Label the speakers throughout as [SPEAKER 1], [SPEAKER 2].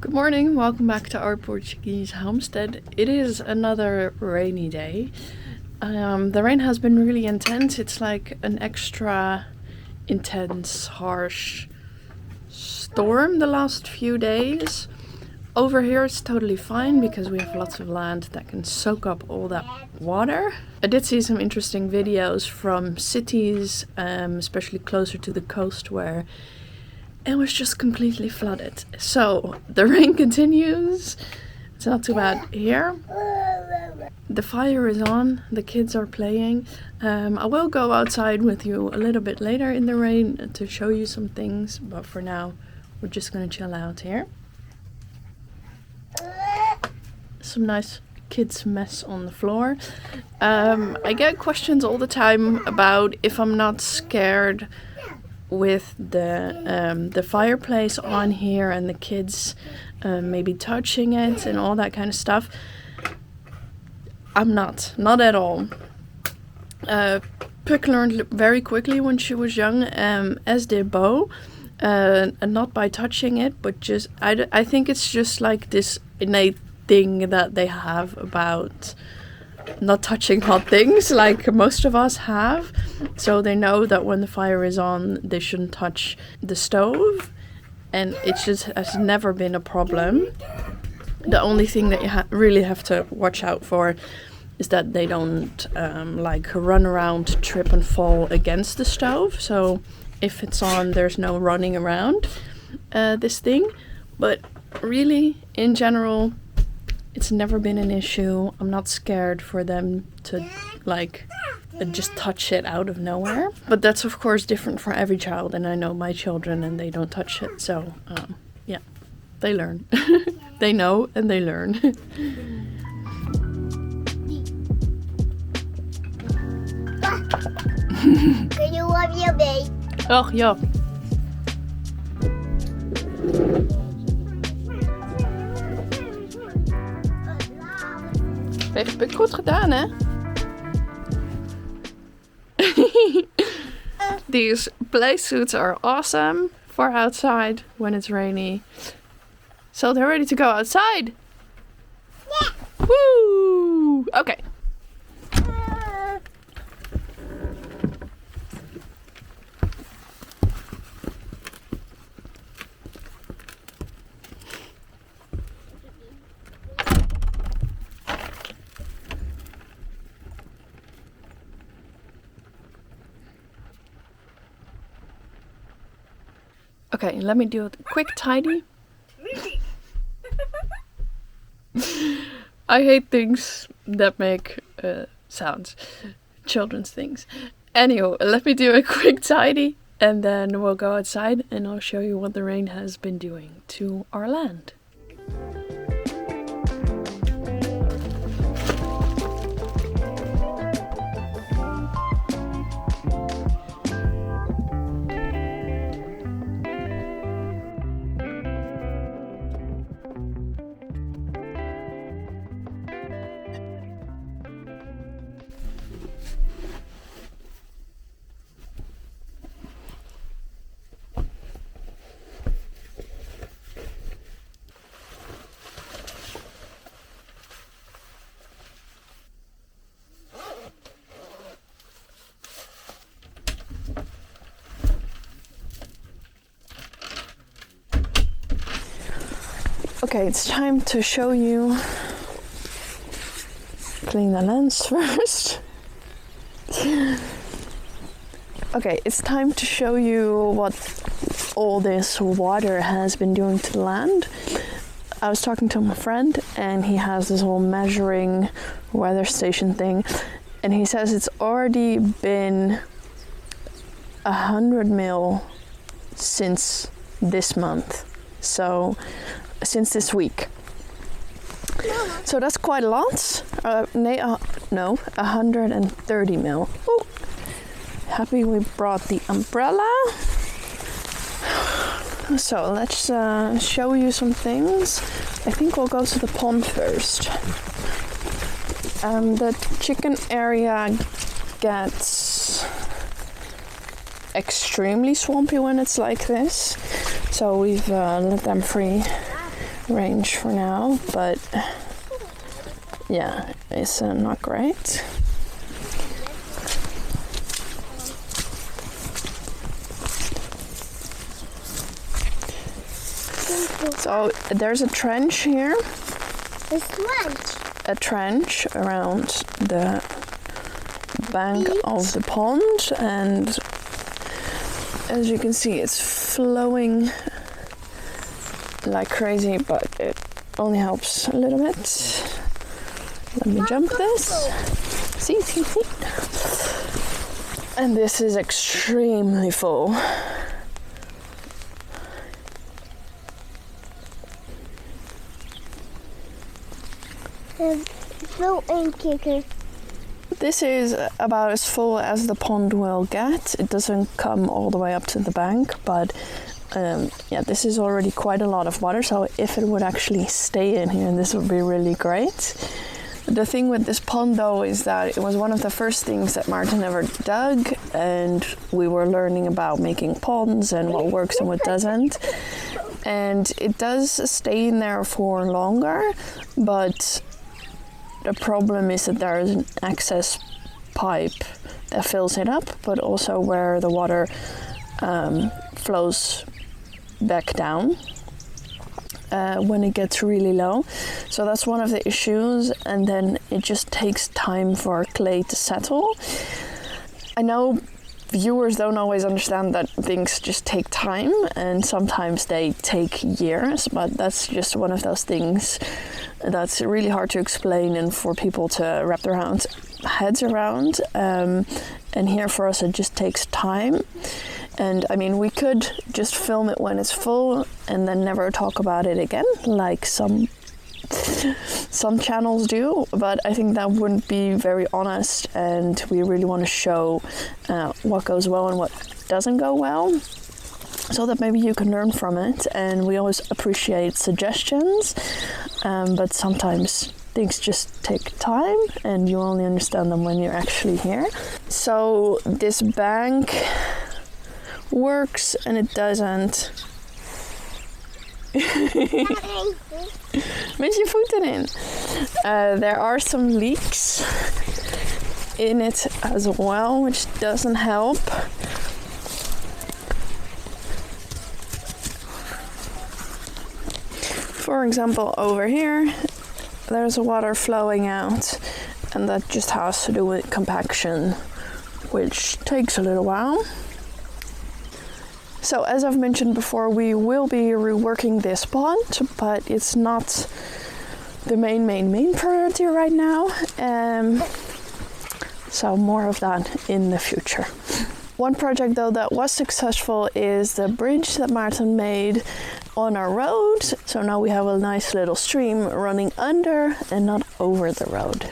[SPEAKER 1] Good morning, welcome back to our Portuguese homestead. It is another rainy day. The rain has been really intense. It's like an extra intense, harsh storm the last few days. Over here it's totally fine because we have lots of land that can soak up all that water. I did see some interesting videos from cities, especially closer to the coast, where it was just completely flooded. So the rain continues. It's not too bad here. The fire is on. The kids are playing. I will go outside with you a little bit later in the rain to show you some things. But for now, we're just going to chill out here. Some nice kids' mess on the floor. I get questions all the time about if I'm not scared with the fireplace on here and the kids maybe touching it and all that kind of stuff. I'm not at all. Puck learned very quickly when she was young, as did Bo, and not by touching it, but just I think it's just like this innate thing that they have about not touching hot things, like most of us have. So they know that when the fire is on, they shouldn't touch the stove, and it just has never been a problem. The only thing that you really have to watch out for is that they don't like run around, trip and fall against the stove. So if it's on, there's no running around this thing. But really, in general, it's never been an issue. I'm not scared for them to like just touch it out of nowhere. But that's of course different for every child, and I know my children and they don't touch it. So yeah, they learn. They know and they learn.
[SPEAKER 2] Kun je op je been?
[SPEAKER 1] Och ja. Heeft het goed gedaan, hè? These play suits are awesome for outside when it's rainy. So they're ready to go outside.
[SPEAKER 2] Yeah.
[SPEAKER 1] Woo! Okay. Okay, let me do a quick tidy. I hate things that make sounds. Children's things. Anyway, let me do a quick tidy and then we'll go outside and I'll show you what the rain has been doing to our land. Okay, it's time to show you. Clean the lens first. Okay, it's time to show you what all this water has been doing to the land. I was talking to my friend and he has this whole measuring weather station thing, and he says it's already been 100 mil since this month. So since this week. So that's quite a lot. No, 130 mil. Ooh. Happy we brought the umbrella. So let's show you some things. I think we'll go to the pond first. The chicken area gets extremely swampy when it's like this. So we've let them free range for now, but yeah, it's not great. So there's a trench here. A trench around the bank of the pond, and as you can see, it's flowing like crazy, but it only helps a little bit. Let me jump this. See. And this is extremely full. This is about as full as the pond will get. It doesn't come all the way up to the bank, but yeah, this is already quite a lot of water, so if it would actually stay in here, this would be really great. The thing with this pond though is that it was one of the first things that Maarten ever dug, and we were learning about making ponds and what works and what doesn't. And it does stay in there for longer, but the problem is that there is an access pipe that fills it up, but also where the water flows back down when it gets really low. So that's one of the issues, and then it just takes time for clay to settle. I know viewers don't always understand that things just take time, and sometimes they take years, but that's just one of those things that's really hard to explain and for people to wrap their heads around. And here for us it just takes time. And I mean, we could just film it when it's full and then never talk about it again, like some channels do, but I think that wouldn't be very honest, and we really want to show what goes well and what doesn't go well, so that maybe you can learn from it. And we always appreciate suggestions, but sometimes things just take time and you only understand them when you're actually here. So this bank works and it doesn't. Met je voeten in. There are some leaks in it as well, which doesn't help. For example, over here, there's water flowing out, and that just has to do with compaction, which takes a little while. So as I've mentioned before, we will be reworking this pond, but it's not the main priority right now. So more of that in the future. One project though that was successful is the bridge that Maarten made on our road. So now we have a nice little stream running under and not over the road.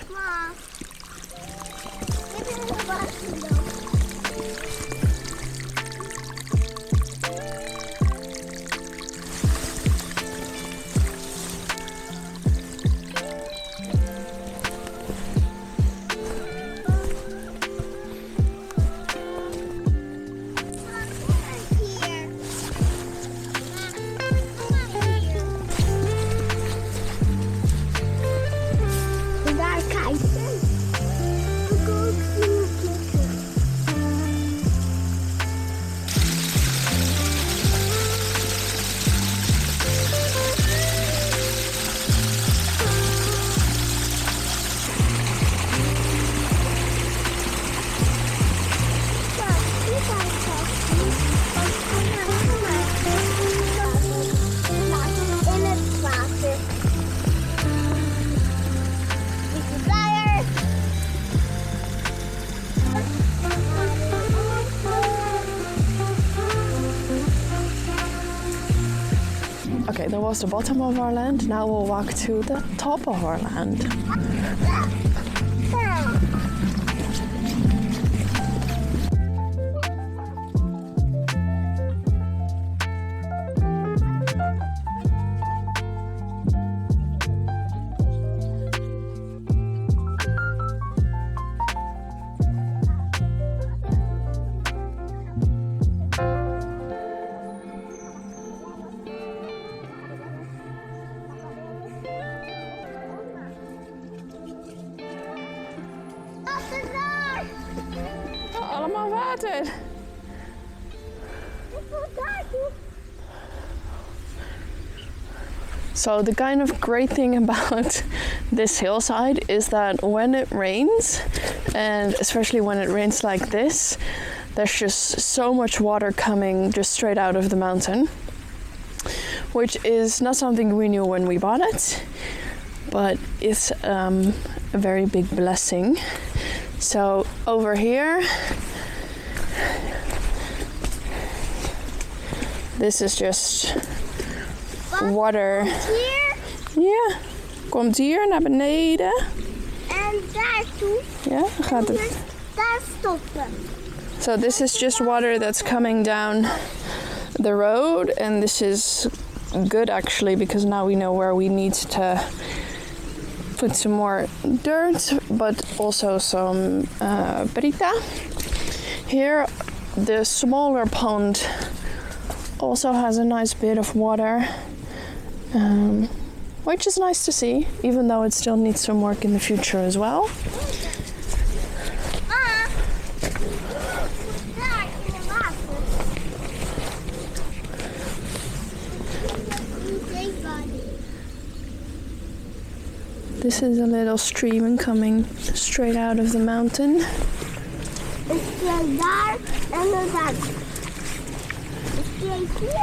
[SPEAKER 1] Okay, that was the bottom of our land. Now we'll walk to the top of our land. So the kind of great thing about this hillside is that when it rains, and especially when it rains like this, there's just so much water coming just straight out of the mountain, which is not something we knew when we bought it, but it's a very big blessing. So over here, this is just water.
[SPEAKER 2] Hier
[SPEAKER 1] Ja, komt hier naar beneden.
[SPEAKER 2] en daartoe.
[SPEAKER 1] Ja, dan gaat het.
[SPEAKER 2] Dus daar stoppen.
[SPEAKER 1] So this is just water that's coming down the road, and this is good actually because now we know where we need to put some more dirt, but also some brita. Here, the smaller pond also has a nice bit of water, which is nice to see, even though it still needs some work in the future as well.
[SPEAKER 2] Daar in het water.
[SPEAKER 1] This is a little stream coming straight out of the mountain.
[SPEAKER 2] Een streep daar en dan daar. Een streep hier en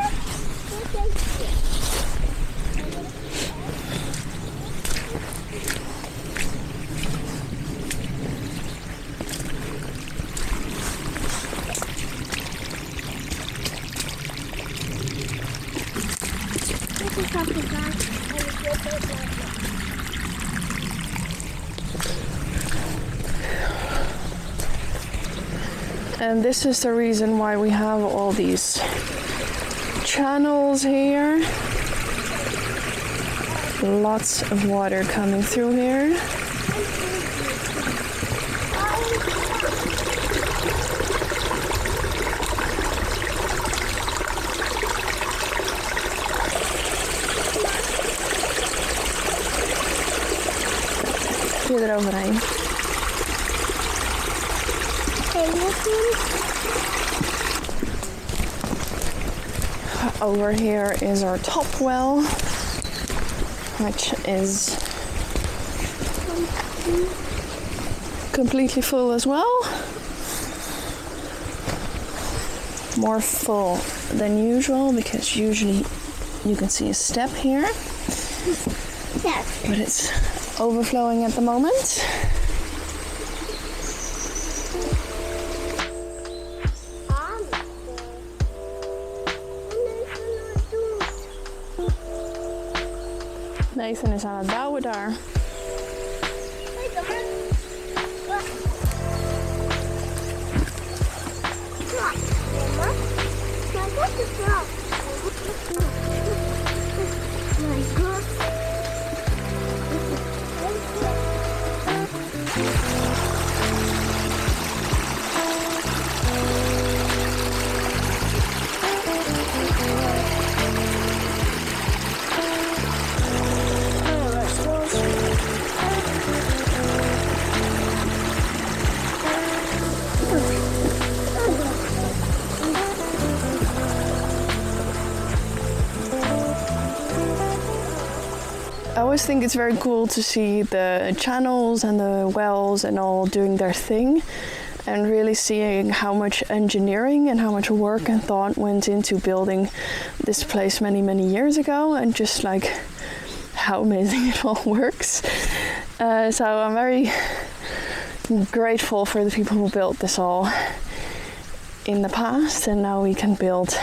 [SPEAKER 2] een streep hier. Dit is wat ik maak en ik wil het maken.
[SPEAKER 1] And this is the reason why we have all these channels here. Lots of water coming through here. Hier eroverheen. Over here is our top well, which is completely full as well. More full than usual because usually you can see a step here, but it's overflowing at the moment. Nathan is aan het bouwen daar. I always think it's very cool to see the channels and the wells and all doing their thing, and really seeing how much engineering and how much work and thought went into building this place many years ago, and just like how amazing it all works. So I'm very grateful for the people who built this all in the past, and now we can build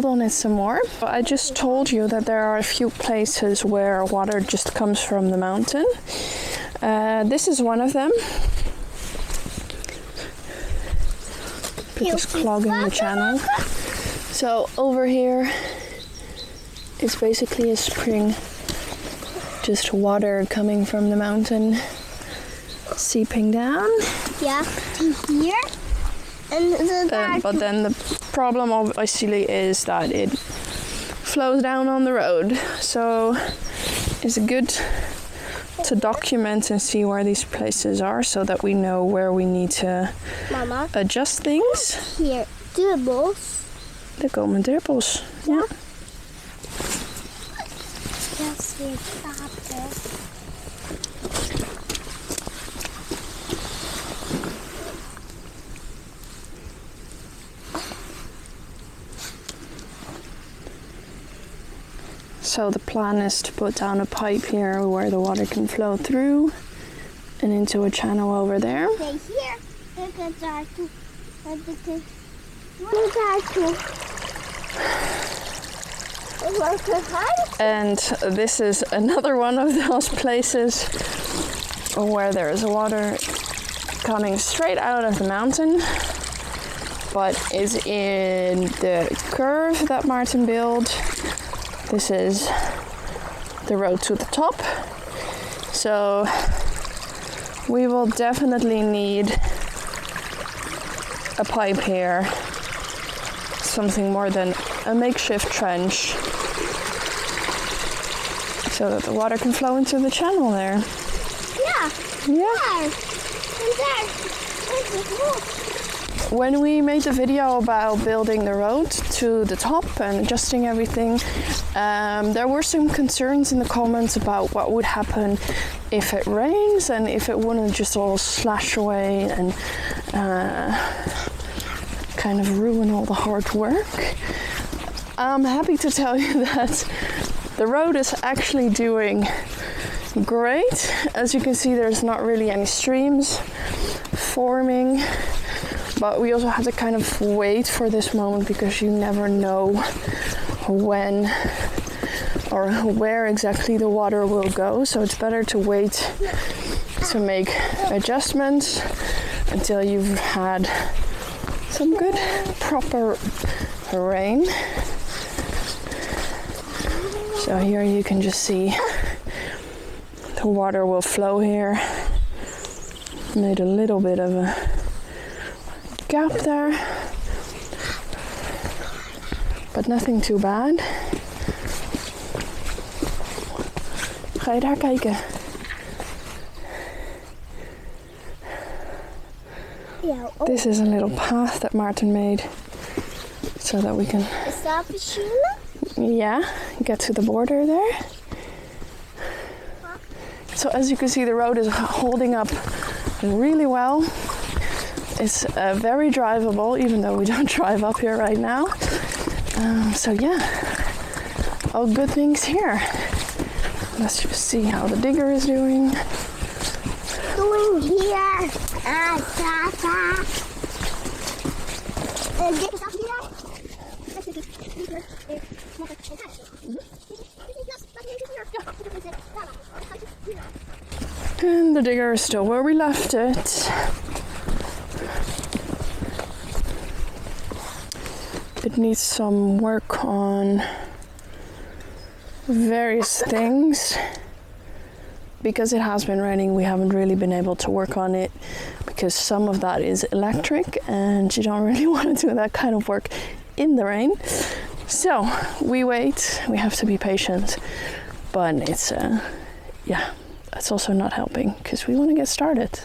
[SPEAKER 1] on it some more. I just told you that there are a few places where water just comes from the mountain. This is one of them. It is clogging the channel. So over here is basically a spring, just water coming from the mountain, seeping down.
[SPEAKER 2] Ja, hier. En daar.
[SPEAKER 1] But then the problem obviously is that it flows down on the road. So it's good to document and see where these places are so that we know where we need to
[SPEAKER 2] Mama,
[SPEAKER 1] adjust things.
[SPEAKER 2] hier, dubbels.
[SPEAKER 1] Er komen druppels. Ja.
[SPEAKER 2] weer stapen.
[SPEAKER 1] So the plan is to put down a pipe here where the water can flow through and into a channel over there.
[SPEAKER 2] Okay, hier. Ik ga daartoe. Daartoe.
[SPEAKER 1] And this is another one of those places where there is water coming straight out of the mountain, but is in the curve that Maarten built. This is the road to the top. So we will definitely need a pipe here, something more than a makeshift trench, so that the water can flow into the channel there.
[SPEAKER 2] Yeah.
[SPEAKER 1] Yeah.
[SPEAKER 2] And there. There's the roof.
[SPEAKER 1] When we made the video about building the road to the top and adjusting everything, there were some concerns in the comments about what would happen if it rains and if it wouldn't just all slash away and kind of ruin all the hard work. I'm happy to tell you that the road is actually doing great. As you can see, there's not really any streams forming, but we also have to kind of wait for this moment because you never know when or where exactly the water will go. So it's better to wait to make adjustments until you've had some good proper rain. So here you can just see the water will flow here. Made a little bit of a gap there, but nothing too bad. Ga je daar kijken?
[SPEAKER 2] Yeah. Oh.
[SPEAKER 1] This is a little path that Maarten made so that we can,
[SPEAKER 2] Is that machine?
[SPEAKER 1] yeah, get to the border there. So as you can see, the road is holding up really well. It's very drivable, even though we don't drive up here right now. So yeah, all good things here. Let's just see how the digger is doing.
[SPEAKER 2] Doing here. Tata. Dit is hier.
[SPEAKER 1] And the digger is still where we left it. It needs some work on various things. Because it has been raining, we haven't really been able to work on it because some of that is electric and you don't really want to do that kind of work in the rain. So we wait, we have to be patient, but it's yeah, it's also not helping because we want to get started.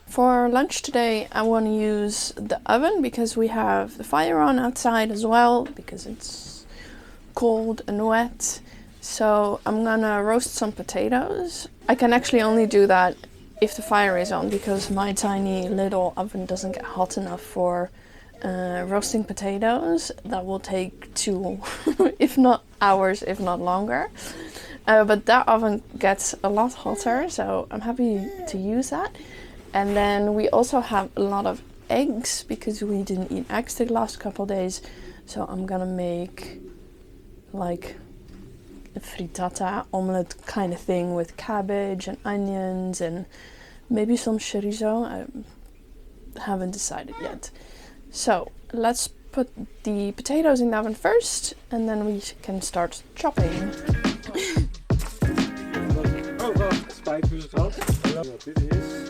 [SPEAKER 1] For lunch today, I want to use the oven because we have the fire on outside as well because it's cold and wet. So I'm gonna roast some potatoes. I can actually only do that if the fire is on because my tiny little oven doesn't get hot enough for roasting potatoes. That will take 2, if not hours, if not longer. But that oven gets a lot hotter, so I'm happy to use that. And then we also have a lot of eggs because we didn't eat eggs the last couple days. So I'm gonna make like a frittata omelette kind of thing with cabbage and onions and maybe some chorizo. I haven't decided yet. So let's put the potatoes in the oven first and then we can start chopping.
[SPEAKER 3] Spijt dus het had. Wat dit is.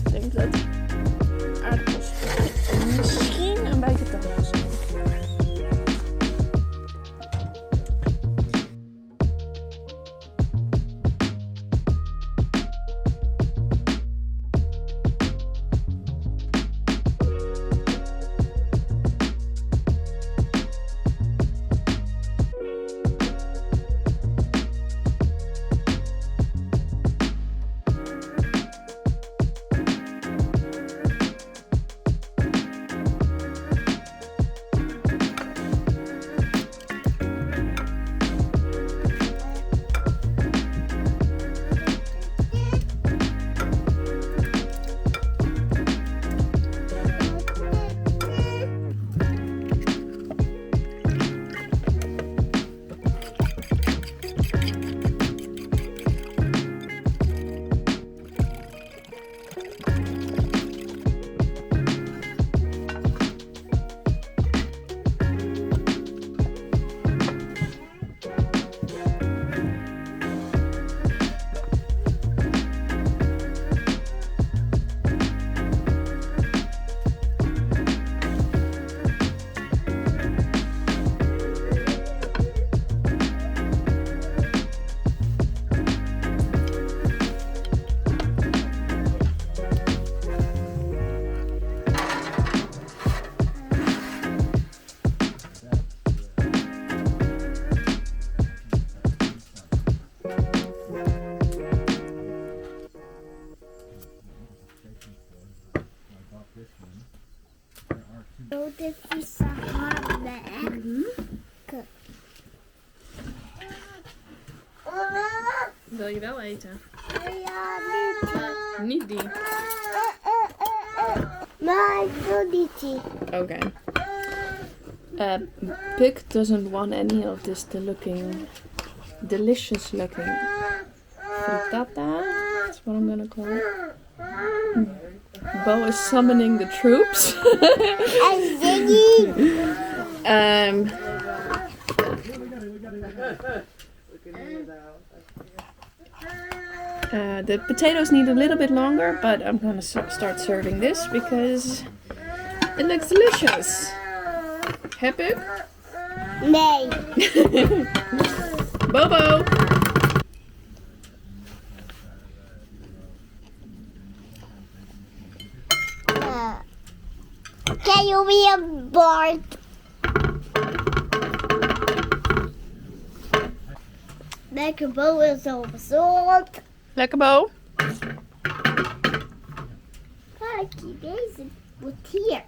[SPEAKER 1] Ik denk dat aardappels misschien een beetje te hard zijn.
[SPEAKER 2] Oh, dit is een harde.
[SPEAKER 1] Wil je wel eten?
[SPEAKER 2] Ja,
[SPEAKER 1] Niet die.
[SPEAKER 2] maar ik wil niet die.
[SPEAKER 1] Okay. Pig doesn't want any of this delicious looking frittata. That's what I'm gonna call it. Bo is summoning the troops.
[SPEAKER 2] En Ziggy.
[SPEAKER 1] The potatoes need a little bit longer, but I'm gonna start serving this because it looks delicious. Heb
[SPEAKER 2] Nee.
[SPEAKER 1] Bobo!
[SPEAKER 2] Can you be a bird? Lekker Bo is zo gezond.
[SPEAKER 1] Lekker, Bo.
[SPEAKER 2] Kijk, deze moet hier.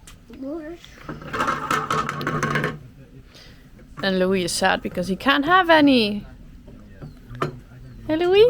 [SPEAKER 1] And Louis is sad because he can't have any. Hey, Louis?